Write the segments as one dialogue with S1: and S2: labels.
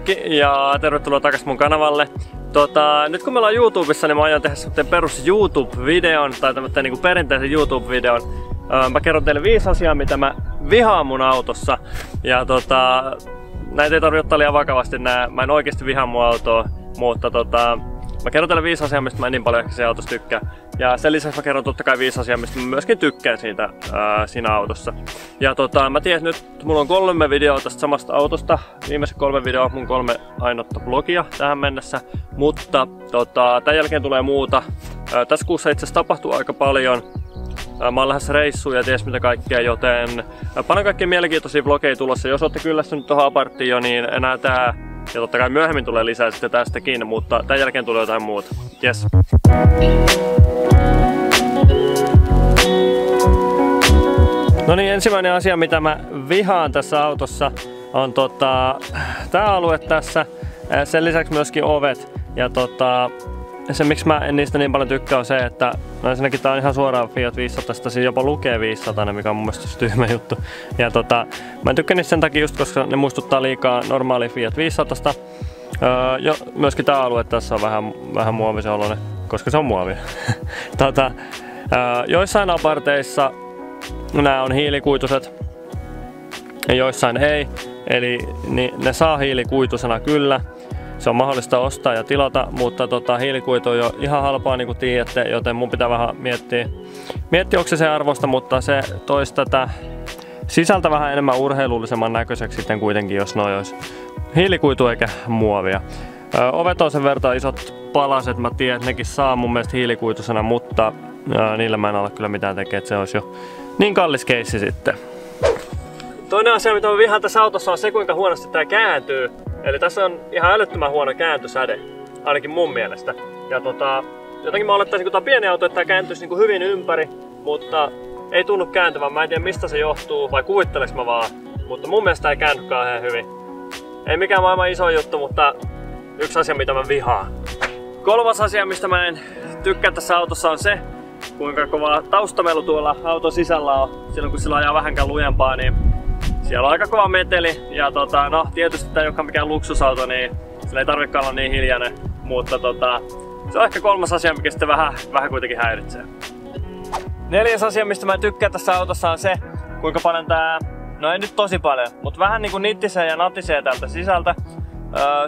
S1: Moikki ja tervetuloa takaisin mun kanavalle. Nyt kun me ollaan YouTubessa, niin mä aion tehdä semmoinen perus YouTube-videon tai tämmöinen niinku perinteisen YouTube-videon. Mä kerron teille 5 asiaa, mitä mä vihaan mun autossa. Ja näitä ei tarvitse ottaa liian vakavasti, mä en oikeesti vihaa mun autoa, mutta mä kerron teille 5 asiaa, mistä mä en niin paljon ehkä se autossa tykkää. Ja sen lisäksi mä kerron totta kai 5 asiaa, mistä mä myöskin tykkään siitä siinä autossa. Ja mä tiedän, nyt mulla on 3 videoa tästä samasta autosta. Viimeiset 3 videoa, mun 3 ainoata vlogia tähän mennessä. Mutta tämän jälkeen tulee muuta. Tässä kuussa itse asiassa tapahtuu aika paljon. Mä oon lähdössä reissuun ja ties mitä kaikkea, joten paljon kaikkia mielenkiintoisia vlogeja tulossa. Jos ootte kyllästynyt tuohon aparttiin jo, niin enää tää. Ja totta kai myöhemmin tulee lisää sitten tästäkin, mutta tämän jälkeen tulee jotain muuta. Yes. No niin, ensimmäinen asia mitä mä vihaan tässä autossa on tää alue tässä. Sen lisäksi myöskin ovet. Ja se miksi mä en niistä niin paljon tykkää on se, että no ensinnäkin tää on ihan suoraan Fiat 500, siinä jopa lukee 500, mikä on mun mielestä tyhmä juttu. Ja mä en tykkää niistä sen takia just, koska ne muistuttaa liikaa normaali Fiat 500. Myöskin tää alue tässä on vähän muovisen oloinen, koska se on muovia. Joissain aparteissa nämä on hiilikuituset ja joissain ei, eli ne saa hiilikuitusena kyllä. Se on mahdollista ostaa ja tilata, mutta hiilikuitu on jo ihan halpaa niin kuin tiedätte, joten mun pitää vähän miettiä onko se arvosta, mutta se toisi tätä sisältä vähän enemmän urheilullisemman näköiseksi sitten kuitenkin, jos noi olisi hiilikuitu eikä muovia. Ovet on sen verran isot palaset, mä tiedän, että nekin saa mun mielestä hiilikuitusena, mutta niillä mä en ole kyllä mitään tekemään, että se olisi jo niin kallis keissi sitten. Toinen asia, mitä mä vihaan tässä autossa on se, kuinka huonosti tää kääntyy. Eli tässä on ihan älyttömän huono kääntösäde, ainakin mun mielestä. Ja jotenkin mä olettaisin, kun tää on pieni auto, että tää kääntyisi niinku hyvin ympäri, mutta ei tunnu kääntyvän. Mä en tiedä mistä se johtuu, vai kuvitteleks mä vaan. Mutta mun mielestä ei käänny kauhean hyvin. Ei mikään maailman iso juttu, mutta yksi asia, mitä mä vihaan. 3. asia, mistä mä en tykkää tässä autossa on se, kuinka kova taustamelu tuolla auton sisällä on. Silloin kun sillä ajaa vähänkään lujempaa, niin siellä on aika kova meteli. Ja no tietysti tää ei olekaan mikään luksusauto, niin sillä ei tarvitsekaan olla niin hiljainen. Mutta se on ehkä 3. asia, mikä sitten vähän kuitenkin häiritsee. 4. asia, mistä mä en tykkää tässä autossa on se, kuinka paljon tää, no ei nyt tosi paljon, mutta vähän niinku nittisee ja natisee täältä sisältä.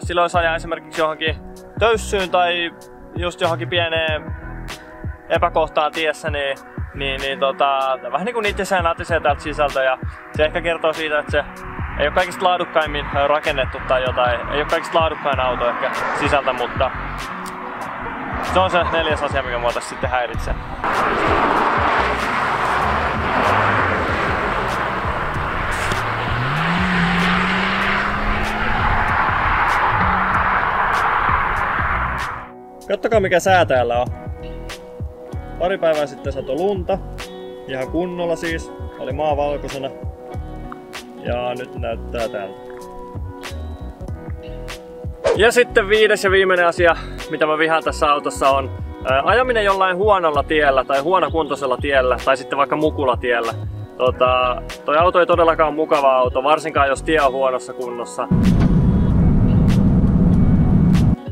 S1: Silloin jos ajaa esimerkiksi johonkin töyssyyn tai just johonkin pieneen epäkohtaan tiessä, niin vähän niinku nittisee ja natisee täältä sisältä, ja se ehkä kertoo siitä, että se ei ole kaikista laadukkaimmin rakennettu tai jotain, ei ole kaikista laadukkain auto ehkä sisältä, mutta se on se 4. asia, mikä mua tässä sitten häiritsee. Kattokaa mikä sää täällä on. Pari päivää sitten satoi lunta. Ihan kunnolla siis. Oli maa valkoisena. Ja nyt näyttää tältä. Ja sitten 5. ja viimeinen asia, mitä mä vihaan tässä autossa on ajaminen jollain huonolla tiellä tai huonokuntoisella tiellä tai sitten vaikka mukulatiellä. Toi auto ei todellakaan ole mukava auto, varsinkaan jos tie on huonossa kunnossa.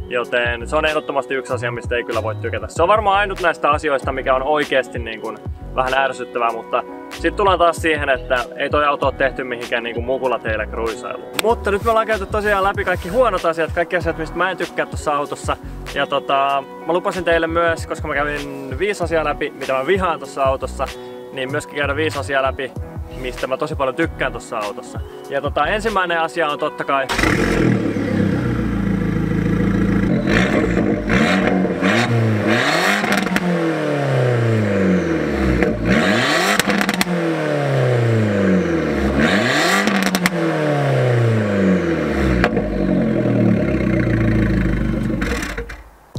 S1: Joten se on ehdottomasti yksi asia, mistä ei kyllä voi tykätä. Se on varmaan ainut näistä asioista, mikä on oikeasti niin kuin vähän ärsyttävää, mutta sitten tullaan taas siihen, että ei toi auto ole tehty mihinkään niin kuin mukulateille kruisailuun. Mutta nyt me ollaan käyty tosiaan läpi kaikki huonot asiat, kaikki asiat, mistä mä en tykkää tuossa autossa. Ja mä lupasin teille myös, koska mä kävin 5 asiaa läpi, mitä mä vihaan tuossa autossa, niin myöskin käydä 5 asiaa läpi, mistä mä tosi paljon tykkään tuossa autossa. Ja ensimmäinen asia on totta kai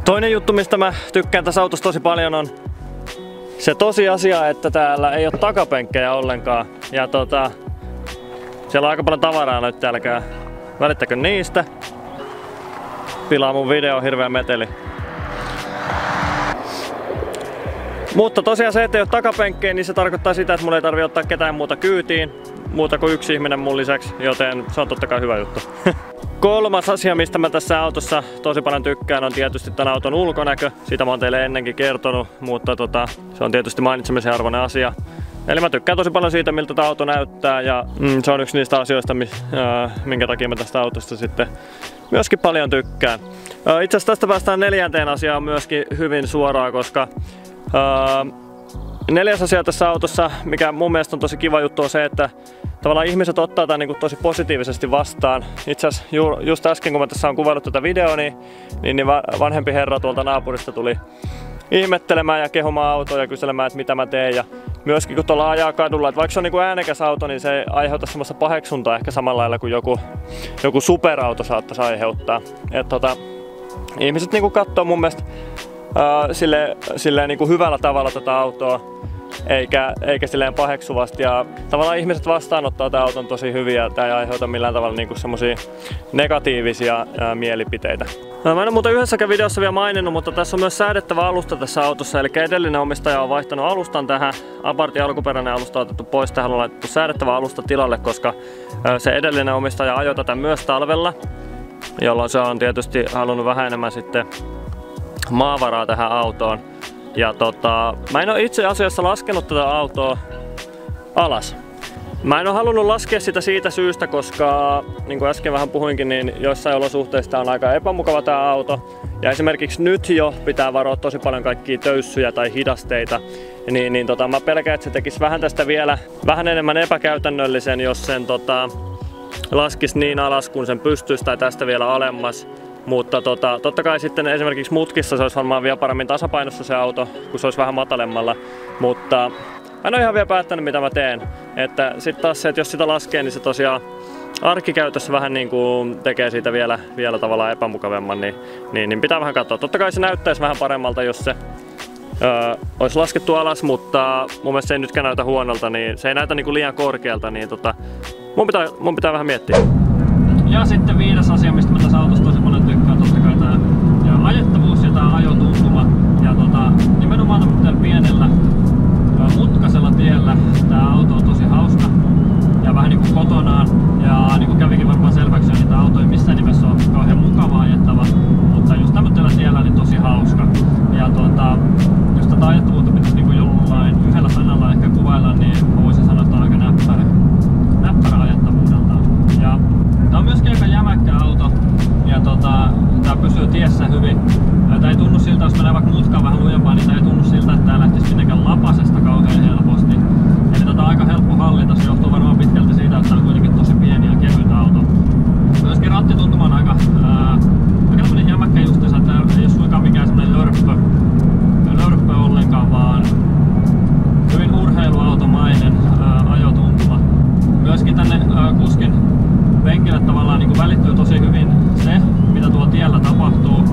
S1: toinen juttu, mistä mä tykkään tässä autossa tosi paljon on se tosiasia, että täällä ei ole takapenkkejä ollenkaan. Ja siellä on aika paljon tavaraa nyt, älkää välittäkö niistä. Pilaa mun video, hirveä meteli. Mutta tosiaan se, että ei ole takapenkkejä, niin se tarkoittaa sitä, että mulla ei tarvitse ottaa ketään muuta kyytiin. Muuta kuin yksi ihminen mun lisäksi, joten se on totta kai hyvä juttu. Kolmas asia, mistä mä tässä autossa tosi paljon tykkään, on tietysti tämän auton ulkonäkö. Siitä mä oon teille ennenkin kertonut, mutta se on tietysti mainitsemisen arvoinen asia. Eli mä tykkään tosi paljon siitä, miltä tämä auto näyttää, ja se on yksi niistä asioista, minkä takia mä tästä autosta sitten myöskin paljon tykkään. Itse asiassa tästä päästään neljänteen asiaan myöskin hyvin suoraan, koska neljäs asia tässä autossa, mikä mun mielestä on tosi kiva juttu, on se, että tavallaan ihmiset ottaa tämän niin kuin tosi positiivisesti vastaan. Itse asiassa just äsken, kun mä tässä on kuvannut tätä videoa, niin vanhempi herra tuolta naapurista tuli ihmettelemään ja kehumaan autoa ja kyselemään, että mitä mä teen. Ja myöskin kun tuolla ajaa kadulla, että vaikka se on niin kuin äänekäs auto, niin se ei aiheuta semmoista paheksuntaa ehkä samalla lailla kuin joku superauto saattaisi aiheuttaa. Ihmiset niin kuin katsoo mun mielestä silleen niin kuin hyvällä tavalla tätä autoa, eikä silleen paheksuvasti, ja tavallaan ihmiset vastaanottaa tämän auton tosi hyvin, ja tämä ei aiheuta millään tavalla niinku semmosia negatiivisia mielipiteitä. Mä en ole muuten yhdessäkään videossa vielä maininnut, mutta tässä on myös säädettävä alusta tässä autossa, eli edellinen omistaja on vaihtanut alustan tähän. Abartin alkuperäinen alusta on otettu pois, tähän on laitettu säädettävä alusta tilalle, koska se edellinen omistaja ajoi tätä myös talvella, jolloin se on tietysti halunnut vähän enemmän sitten maavaraa tähän autoon. Ja mä en ole itse asiassa laskenut tätä autoa alas. Mä en ole halunnut laskea sitä siitä syystä, koska niin kuin äsken vähän puhuinkin, niin joissain olosuhteissa on aika epämukava tämä auto. Ja esimerkiksi nyt jo pitää varoa tosi paljon kaikkia töyssyjä tai hidasteita. Mä pelkään, että se tekisi vähän tästä vielä vähän enemmän epäkäytännöllisen, jos sen laskisi niin alas, kun sen pystyisi, tai tästä vielä alemmas. Mutta totta kai sitten esimerkiksi mutkissa se olisi varmaan vielä paremmin tasapainossa se auto, kun se olisi vähän matalemmalla. Mutta en ole ihan vielä päättänyt, mitä mä teen. Että sitten taas se, että jos sitä laskee, niin se tosiaan arkikäytössä vähän niin kuin tekee siitä vielä tavallaan epämukavemman, niin pitää vähän katsoa. Totta kai se näyttäisi vähän paremmalta, jos se olisi laskettu alas, mutta mun mielestä se ei nytkään näytä huonolta, niin se ei näytä niin kuin liian korkealta, niin mun pitää vähän miettiä. Ja sitten viides asia, mistä mä tässä autossa tosi paljon tykkään, totta kai tää ajettavuus ja tää ajotuntuma. Ja nimenomaan tämmöisellä pienellä mutkaisella tiellä tää auto on tosi hauska ja vähän niinku kotonaan. Ja niinku kävikin varmaan selväksi, niin tää auto ei missään nimessä ole kauhean mukava ajettava, mutta just tämmöisellä tiellä niin tosi hauska. Ja jos tätä ajettavuutta pitäisi niinku jollain yhdellä sanalla ehkä kuvailla, niin mä voisin sanoa, että on aika näppärä ajettavuudeltaan. Ja tää on myöskin aika jämäkkä auto ja tää pysyy tiessä hyvin. Tää ei tunnu siltä, jos menee vaikka mutkaan vähän lujempaa, niin tää ei tunnu siltä, että tää lähtisi mitenkään lapasesta kauhean helposti. Eli tätä on aika helppo hallita, se johtuu varmaan pitkälti siitä, että tää on kuitenkin tosi pieni ja kevyt auto. Myöskin rattituntuma on aika tämmönen jämäkkä justiinsa, että ei ole suinkaan mikään semmonen lörppö ollenkaan, vaan hyvin urheiluautomainen ajotuntuma. Myöskin tänne kuskin penkille tavallaan niin kuin välittyy tosi hyvin se, mitä tuolla tiellä tapahtuu.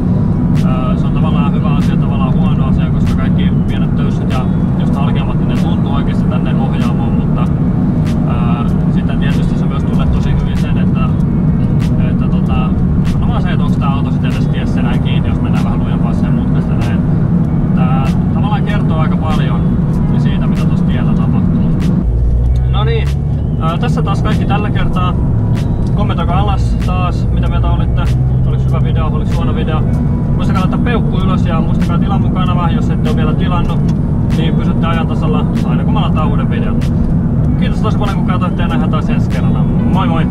S1: Se on tavallaan hyvä asia, tavallaan huono asia, koska kaikki pienet töyssyt ja just halkeamat, niin ne tuntuu oikeasti tänne ohjaamoon, mutta sitten tietysti se myös tulee tosi hyvin sen, että no se, että onko tämä auto sitten edes tiessä näin kiinni, jos mennään vähän lujempaa sen mutkasta näin. Tää tavallaan kertoo aika paljon siitä, mitä tuossa tiellä tapahtuu. No niin, tässä taas kaikki tällä kertaa. Kommentoikaa alas taas, mitä mieltä olitte. Oliko hyvä video, oliko huono video. Muistakaa laittaa peukku ylös ja muistakaa tilaa mun kanava, jos ette ole vielä tilannut. Niin pysytte ajan tasalla aina kun mä lataan uuden videon. Kiitos tosi paljon kun katsoitte ja nähdään taas ensi kerralla. Moi moi!